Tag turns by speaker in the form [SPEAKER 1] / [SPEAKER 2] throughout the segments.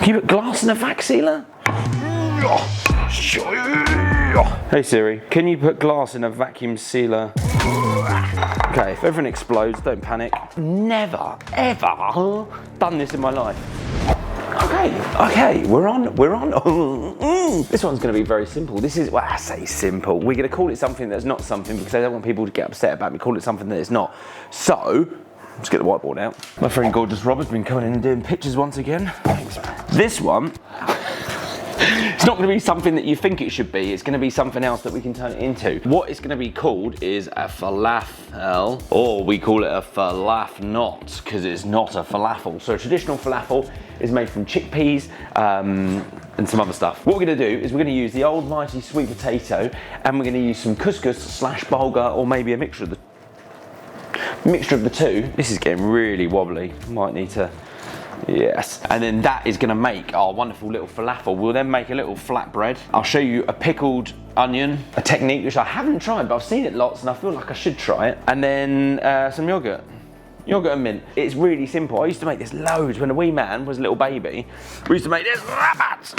[SPEAKER 1] Can you put glass in a vac sealer? Hey Siri, can you put glass in a vacuum sealer? Okay, if everything explodes, don't panic. Never, ever done this in my life. Okay, we're on. This one's going to be very simple. This is, well, I say simple. We're going to call it something that's not something because I don't want people to get upset about me. Call it something that it's not. So, let's get the whiteboard out. My friend Gorgeous Robert's been coming in and doing pictures once again. Thanks, man. This one, it's not going to be something that you think it should be. It's going to be something else that we can turn it into. What it's going to be called is a falafel, or we call it a falafnot because it's not a falafel. So a traditional falafel is made from chickpeas and some other stuff. What we're going to do is we're going to use the old mighty sweet potato, and we're going to use some couscous / bulgar, or maybe a mixture of the two. This is getting really wobbly. Might need to. Yes, and then that is going to make our wonderful little falafel. We'll then make a little flatbread. I'll show you a pickled onion, a technique which I haven't tried, but I've seen it lots and I feel like I should try it. And then some yogurt and mint. It's really simple. I used to make this loads when a wee man was a little baby. We used to make this rabbit.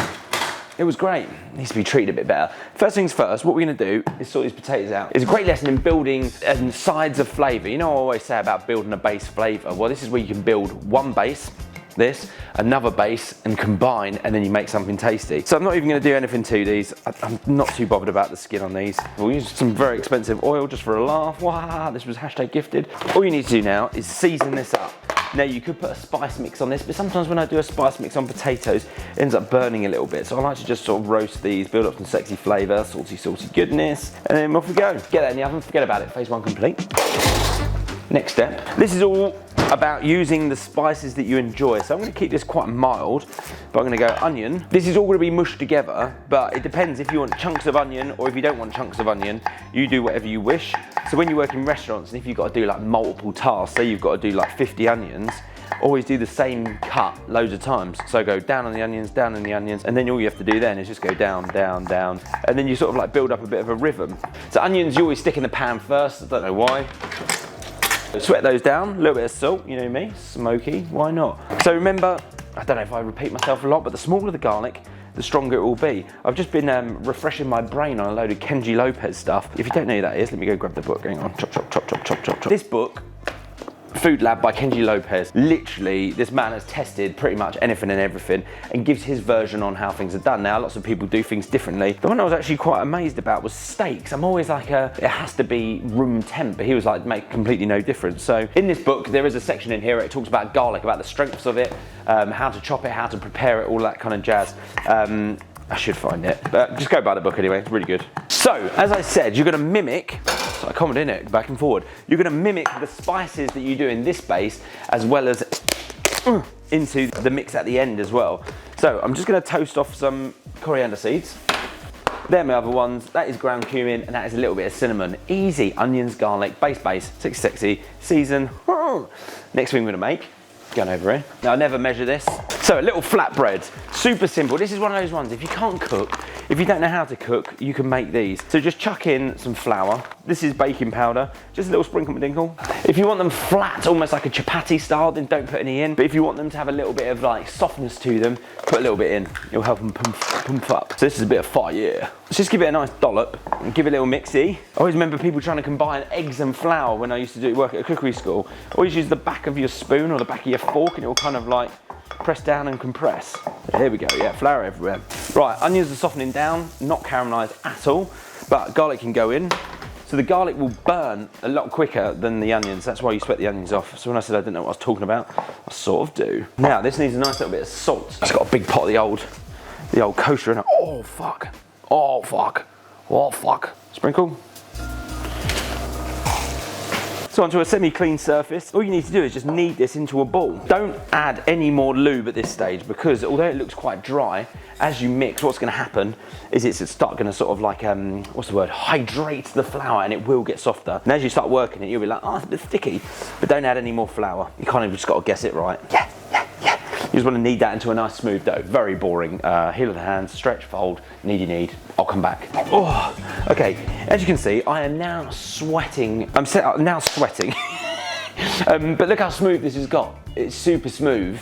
[SPEAKER 1] It was great. It needs to be treated a bit better. First things first, what we're going to do is sort these potatoes out. It's a great lesson in building sides of flavour. You know what I always say about building a base flavour? Well, this is where you can build one base, another base, and combine, and then you make something tasty. So I'm not even going to do anything to these. I'm not too bothered about the skin on these. We'll use some very expensive oil just for a laugh. Wow, this was #gifted. All you need to do now is season this up. Now you could put a spice mix on this, but sometimes when I do a spice mix on potatoes, it ends up burning a little bit. So I like to just sort of roast these, build up some sexy flavour, salty goodness, and then off we go. Get that in the oven, forget about it, phase one complete. Next step. This is all about using the spices that you enjoy. So I'm going to keep this quite mild, but I'm going to go onion. This is all going to be mushed together, but it depends if you want chunks of onion or if you don't want chunks of onion. You do whatever you wish. So when you work in restaurants and if you've got to do like multiple tasks, say you've got to do like 50 onions, always do the same cut loads of times. So go down on the onions, down on the onions, and then all you have to do then is just go down, down, down, and then you sort of like build up a bit of a rhythm. So onions you always stick in the pan first, I don't know why. Sweat those down, a little bit of salt, you know me, smoky, why not? So remember, I don't know if I repeat myself a lot, but the smaller the garlic, the stronger it will be. I've just been refreshing my brain on a load of Kenji Lopez stuff. If you don't know who that is, let me go grab the book, hang on, chop, chop, chop, chop, chop, chop, chop. This book, Food Lab by Kenji Lopez, literally this man has tested pretty much anything and everything and gives his version on how things are done. Now lots of people do things differently. The one I was actually quite amazed about was steaks. I'm always like it has to be room temp, but he was like make completely no difference. So in this book there is a section in here where it talks about garlic, about the strengths of it, how to chop it, how to prepare it, all that kind of jazz. I should find it, but just go buy the book anyway, it's really good. So, as I said, you're gonna mimic, so I comment in it, back and forward, you're gonna mimic the spices that you do in this base, as well as into the mix at the end as well. So, I'm just gonna toast off some coriander seeds. They're my other ones, that is ground cumin, and that is a little bit of cinnamon. Easy, onions, garlic, base, sexy, season. Next thing we're gonna make, going over here. Now I never measure this. So a little flatbread, super simple. This is one of those ones, if you can't cook, if you don't know how to cook, you can make these. So just chuck in some flour. This is baking powder, just a little sprinkle dinkle. If you want them flat, almost like a chapati style, then don't put any in. But if you want them to have a little bit of like softness to them, put a little bit in. It'll help them pump up. So this is a bit of fire. Let's just give it a nice dollop and give it a little mixy. I always remember people trying to combine eggs and flour when I used to do work at a cookery school. Always use the back of your spoon or the back of your fork and it will kind of like press down and compress. Here we go, yeah, flour everywhere. Right, onions are softening down, not caramelised at all, but garlic can go in. So the garlic will burn a lot quicker than the onions. That's why you sweat the onions off. So when I said I didn't know what I was talking about, I sort of do. Now, this needs a nice little bit of salt. It's got a big pot of the old kosher in it. Oh, fuck. Oh, fuck. Oh, fuck. Sprinkle. So onto a semi-clean surface, all you need to do is just knead this into a ball. Don't add any more lube at this stage because although it looks quite dry, as you mix, what's gonna happen is it's start gonna sort of like, what's the word, hydrate the flour and it will get softer. And as you start working it, you'll be like, oh, it's a bit sticky, but don't add any more flour. You kind of just gotta guess it right. Yeah. You just want to knead that into a nice smooth dough. Very boring. Heel of the hands, stretch, fold, knead. I'll come back. Oh, okay. As you can see, I am now sweating. I'm now sweating. But look how smooth this has got. It's super smooth.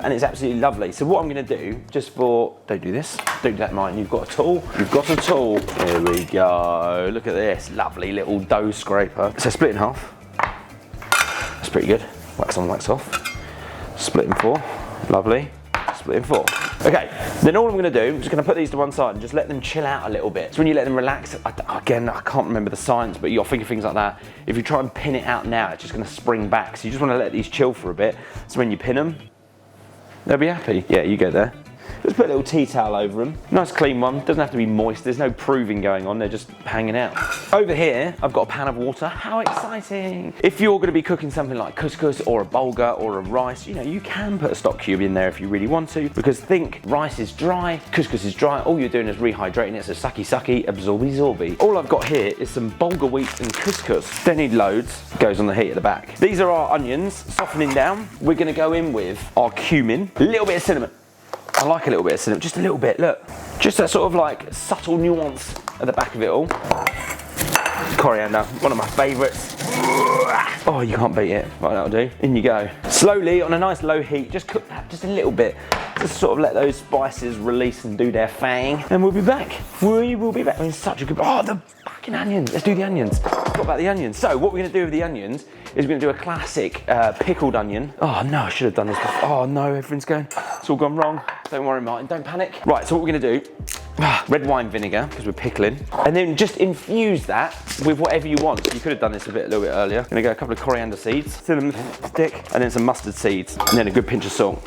[SPEAKER 1] and it's absolutely lovely. So what I'm gonna do, just for, don't do this, don't do that, Martin, you've got a tool. You've got a tool. Here we go, look at this, lovely little dough scraper. So split in half. That's pretty good. Wax on, wax off. Split in 4, lovely. Split in 4. Okay, then all I'm gonna do, I'm just gonna put these to one side and just let them chill out a little bit. So when you let them relax, again, I can't remember the science, but you'll think of things like that. If you try and pin it out now, it's just gonna spring back. So you just wanna let these chill for a bit. So when you pin them, they'll be happy. Yeah, you go there. Just put a little tea towel over them. Nice clean one, doesn't have to be moist. There's no proving going on, they're just hanging out. Over here, I've got a pan of water. How exciting. If you're gonna be cooking something like couscous or a bulgar or a rice, you know, you can put a stock cube in there if you really want to, because think, rice is dry, couscous is dry, all you're doing is rehydrating it, so sucky sucky, absorby zorby. All I've got here is some bulgur wheat and couscous. Don't need loads, goes on the heat at the back. These are our onions, softening down. We're gonna go in with our cumin, a little bit of cinnamon. I like a little bit of cinnamon, just a little bit, look. Just that sort of like subtle nuance at the back of it all. Coriander, one of my favourites. Oh, you can't beat it. Right, that'll do. In you go. Slowly, on a nice low heat, just cook that just a little bit. Just sort of let those spices release and do their thing. And we'll be back. We will be back. I mean, such a good, oh, the fucking onions. Let's do the onions. Forgot about the onions. So what we're gonna do with the onions is we're gonna do a classic pickled onion. Oh no, I should have done this before. Oh no, everything's going, it's all gone wrong. Don't worry, Martin, don't panic. Right, so what we're gonna do, red wine vinegar, because we're pickling, and then just infuse that with whatever you want. So you could have done this a little bit earlier. Gonna go a couple of coriander seeds, cinnamon stick, and then some mustard seeds, and then a good pinch of salt.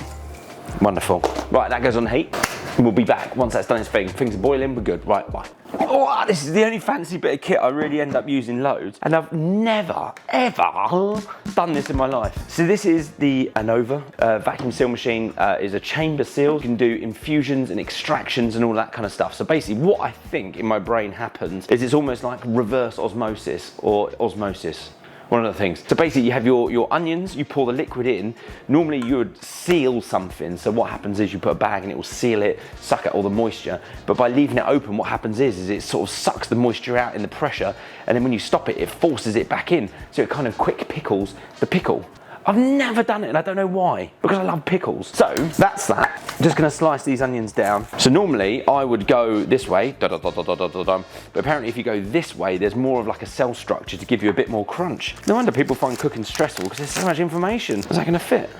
[SPEAKER 1] Wonderful. Right, that goes on heat, and we'll be back once that's done its thing. Things are boiling, we're good. Right, bye. Oh, this is the only fancy bit of kit I really end up using loads, and I've never, ever done this in my life. So this is the Anova vacuum seal machine. Is a chamber seal. You can do infusions and extractions and all that kind of stuff. So basically what I think in my brain happens is it's almost like reverse osmosis or osmosis. One of the things. So basically you have your onions, you pour the liquid in. Normally you would seal something. So what happens is you put a bag and it will seal it, suck out all the moisture. But by leaving it open, what happens is it sort of sucks the moisture out in the pressure. And then when you stop it, it forces it back in. So it kind of quick pickles the pickle. I've never done it and I don't know why, because I love pickles. So that's that. I'm just gonna slice these onions down. So normally I would go this way, but apparently if you go this way, there's more of like a cell structure to give you a bit more crunch. No wonder people find cooking stressful, because there's so much information. Is that gonna fit?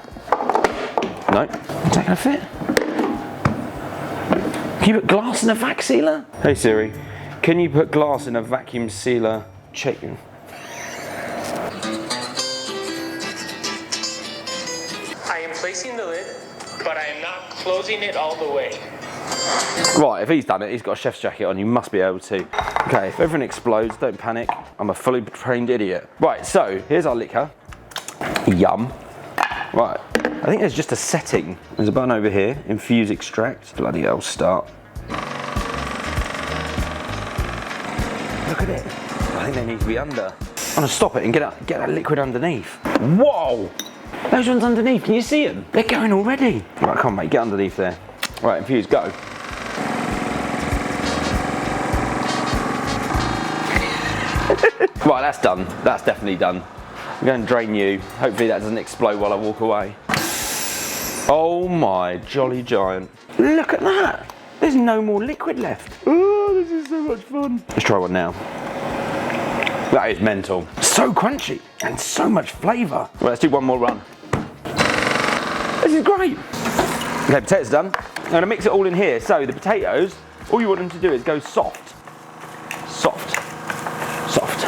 [SPEAKER 1] No, is that gonna fit? Can you put glass in a vac sealer? Hey Siri, can you put glass in a vacuum sealer chicken?
[SPEAKER 2] Placing the lid, but I am not closing it all the way.
[SPEAKER 1] Right, if he's done it, he's got a chef's jacket on, you must be able to. Okay, if everything explodes, don't panic. I'm a fully trained idiot. Right, so here's our liquor. Yum. Right, I think there's just a setting. There's a button over here, infuse extract. Bloody hell, start. Look at it. I think they need to be under. I'm gonna stop it and get that liquid underneath. Whoa! Those ones underneath, can you see them? They're going already. Right, come on mate, get underneath there. Right, infuse, go. Right, that's done. That's definitely done. I'm going to drain you. Hopefully that doesn't explode while I walk away. Oh my jolly giant. Look at that. There's no more liquid left. Oh, this is so much fun. Let's try one now. That is mental. So crunchy and so much flavour. Well, let's do one more run. This is great. Okay, potatoes done. I'm gonna mix it all in here. So the potatoes, all you want them to do is go soft. Soft, soft.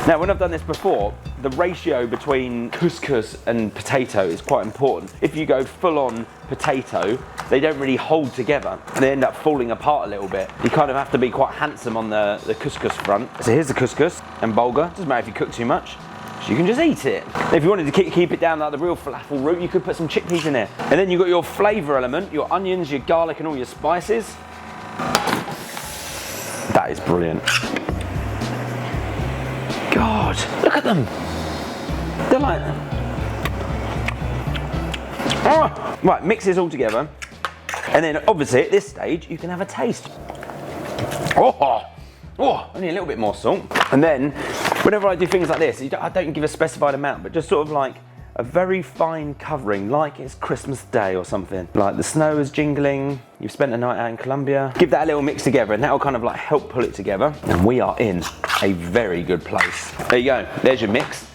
[SPEAKER 1] Now, when I've done this before, the ratio between couscous and potato is quite important. If you go full on potato, they don't really hold together. They end up falling apart a little bit. You kind of have to be quite handsome on the couscous front. So here's the couscous and bulgur. Doesn't matter if you cook too much, so you can just eat it. If you wanted to keep it down like the real falafel route, you could put some chickpeas in there. And then you've got your flavour element, your onions, your garlic and all your spices. That is brilliant. God, look at them. They're like, oh. Right, mix this all together. And then obviously at this stage, you can have a taste. Oh, only a little bit more salt. And then whenever I do things like this, I don't give a specified amount, but just sort of like a very fine covering, like it's Christmas Day or something. Like the snow is jingling, you've spent a night out in Colombia. Give that a little mix together and that'll kind of like help pull it together. And we are in a very good place. There you go, there's your mix.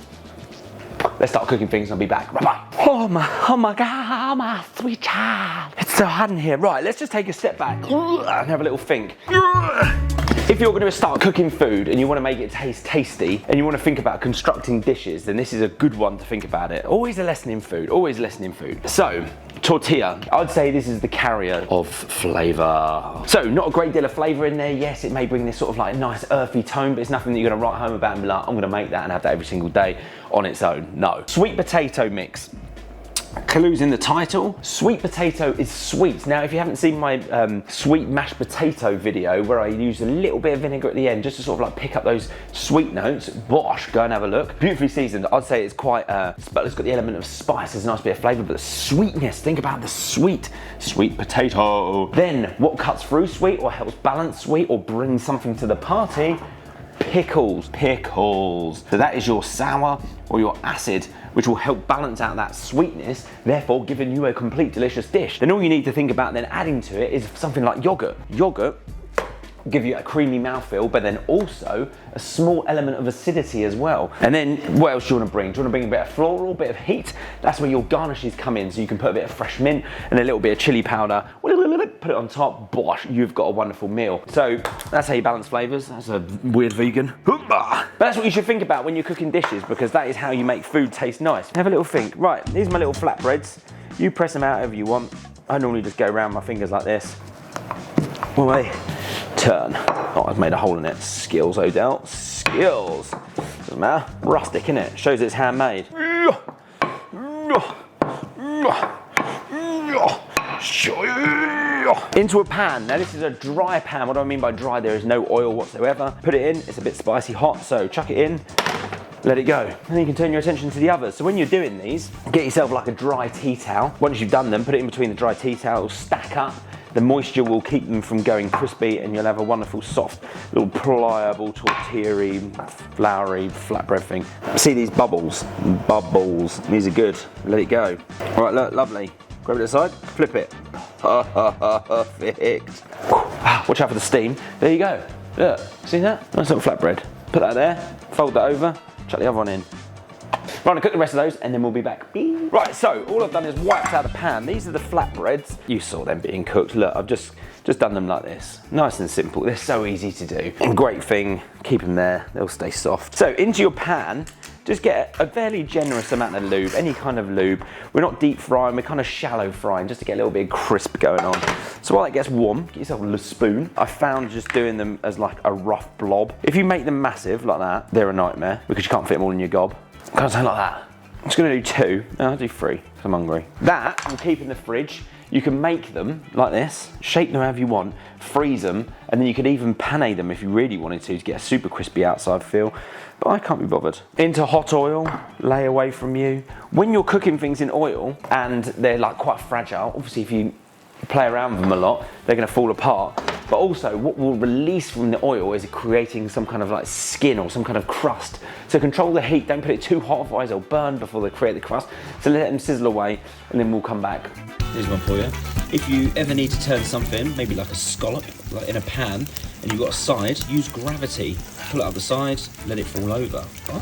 [SPEAKER 1] Let's start cooking things and I'll be back. Bye-bye. Oh my God, my sweet child. It's so hot in here. Right, let's just take a step back and have a little think. If you're going to start cooking food and you want to make it taste tasty and you want to think about constructing dishes, then this is a good one to think about it. Always a lesson in food, always a lesson in food. So, tortilla. I'd say this is the carrier of flavour. So, not a great deal of flavour in there. Yes, it may bring this sort of like nice earthy tone, but it's nothing that you're going to write home about and be like, I'm going to make that and have that every single day on its own. No. Sweet potato mix. Clues in the title. Sweet potato is sweet. Now, if you haven't seen my sweet mashed potato video where I use a little bit of vinegar at the end just to sort of like pick up those sweet notes, bosh, go and have a look. Beautifully seasoned. I'd say it's quite, it's got the element of spice, there's a nice bit of flavour, but the sweetness, think about the sweet potato. Then, what cuts through sweet or helps balance sweet or brings something to the party? Pickles. So that is your sour or your acid, which will help balance out that sweetness, therefore giving you a complete delicious dish. Then all you need to think about then adding to it is something like yogurt. Yogurt will give you a creamy mouthfeel, but then also a small element of acidity as well. And then what else do you want to bring? Do you want to bring a bit of floral, a bit of heat? That's where your garnishes come in. So you can put a bit of fresh mint and a little bit of chili powder, put it on top, bosh, you've got a wonderful meal. So that's how you balance flavours. That's a weird vegan. But that's what you should think about when you're cooking dishes, because that is how you make food taste nice. Have a little think. Right, these are my little flatbreads. You press them out however you want. I normally just go around my fingers like this. Well, they turn. Oh, I've made a hole in it. Skills, Odell. Skills. Doesn't matter. Rustic, innit? Shows it's handmade. Into a pan. Now this is a dry pan. What do I mean by dry? There is no oil whatsoever. Put it in. It's a bit spicy hot, so chuck it in. Let it go. And then you can turn your attention to the others. So when you're doing these, get yourself like a dry tea towel. Once you've done them, put it in between the dry tea towels, stack up. The moisture will keep them from going crispy and you'll have a wonderful, soft, little pliable, tortilla-y, floury, flatbread thing. See these bubbles? Bubbles. These are good. Let it go. All right, look, lovely. Grab it aside, flip it. Perfect. Watch out for the steam. There you go. Look, see that? Nice little flatbread. Put that there, fold that over, chuck the other one in. Right, I'm gonna cook the rest of those and then we'll be back. Right, so all I've done is wiped out the pan. These are the flatbreads. You saw them being cooked. Look, I've just done them like this. Nice and simple. They're so easy to do. And great thing, keep them there. They'll stay soft. So into your pan, just get a fairly generous amount of lube, any kind of lube. We're not deep frying, we're kind of shallow frying, just to get a little bit of crisp going on. So while it gets warm, get yourself a spoon. I found just doing them as like a rough blob. If you make them massive like that, they're a nightmare because you can't fit them all in your gob. Kind of something like that. I'm just gonna do 2, no, I'll do 3, because I'm hungry. That will keep in the fridge. You can make them like this, shape them however you want, freeze them, and then you could even pane them if you really wanted to get a super crispy outside feel. But I can't be bothered. Into hot oil, lay away from you. When you're cooking things in oil and they're like quite fragile, obviously if you play around with them a lot, they're gonna fall apart. But also what will release from the oil is creating some kind of like skin or some kind of crust. So control the heat, don't put it too hot, otherwise they'll burn before they create the crust. So let them sizzle away and then we'll come back. Here's one for you. If you ever need to turn something, maybe like a scallop, like in a pan, and you've got a side, use gravity. Pull it up the side, let it fall over. Oh.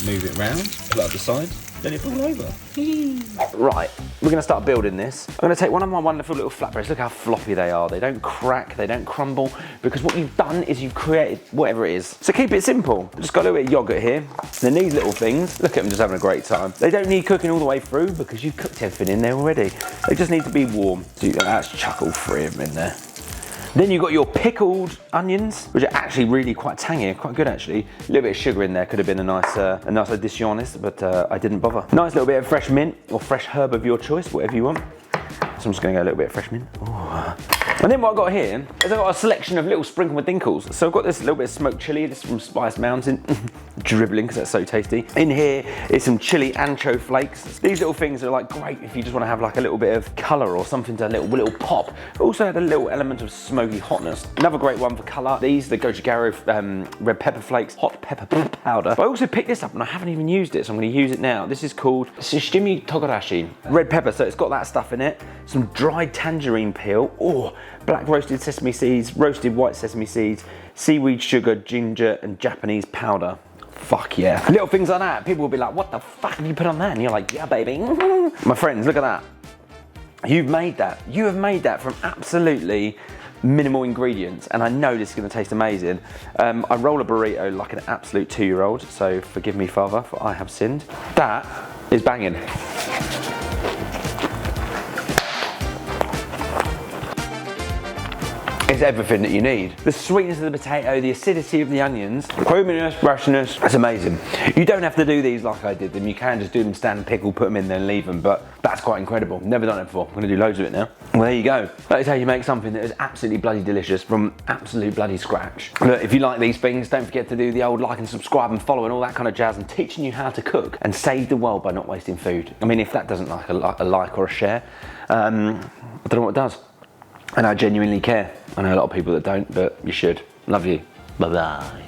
[SPEAKER 1] Move it round, pull it up the side, let it fall over. Right, we're gonna start building this. I'm gonna take one of my wonderful little flatbreads. Look how floppy they are. They don't crack, they don't crumble, because what you've done is you've created whatever it is. So keep it simple. Just got a little bit of yogurt here. Then these little things, look at them just having a great time. They don't need cooking all the way through because you've cooked everything in there already. They just need to be warm. So let's chuck all 3 of them in there. Then you've got your pickled onions, which are actually really quite tangy, quite good actually. A little bit of sugar in there could have been a nice addition on this, but I didn't bother. Nice little bit of fresh mint or fresh herb of your choice, whatever you want. So I'm just gonna go a little bit of fresh mint. Ooh. And then what I've got here is I've got a selection of little sprinkle dinkles. So I've got this little bit of smoked chilli, this is from Spice Mountain, dribbling because that's so tasty. In here is some chili ancho flakes. These little things are like great if you just want to have like a little bit of colour or something to a little pop. Also had a little element of smoky hotness. Another great one for colour. These, the gochugaru red pepper flakes, hot pepper powder. But I also picked this up and I haven't even used it, so I'm going to use it now. This is called Shishimi Togarashi. Red pepper, so it's got that stuff in it. Some dried tangerine peel. Oh, black roasted sesame seeds, roasted white sesame seeds, seaweed sugar, ginger, and Japanese powder. Fuck yeah. Little things like that. People will be like, what the fuck have you put on that? And you're like, yeah, baby. My friends, look at that. You've made that. You have made that from absolutely minimal ingredients, and I know this is going to taste amazing. I roll a burrito like an absolute 2-year-old, so forgive me, Father, for I have sinned. That is banging. It's everything that you need. The sweetness of the potato, the acidity of the onions, creaminess, brashness, that's amazing. You don't have to do these like I did them. You can just do them stand pickle, put them in there and leave them, but that's quite incredible. Never done it before. I'm gonna do loads of it now. Well, there you go. That is how you make something that is absolutely bloody delicious from absolute bloody scratch. Look, if you like these things, don't forget to do the old like and subscribe and follow and all that kind of jazz, and teaching you how to cook and save the world by not wasting food. I mean, if that doesn't like a like or a share, I don't know what does. And I genuinely care. I know a lot of people that don't, but you should. Love you. Bye-bye.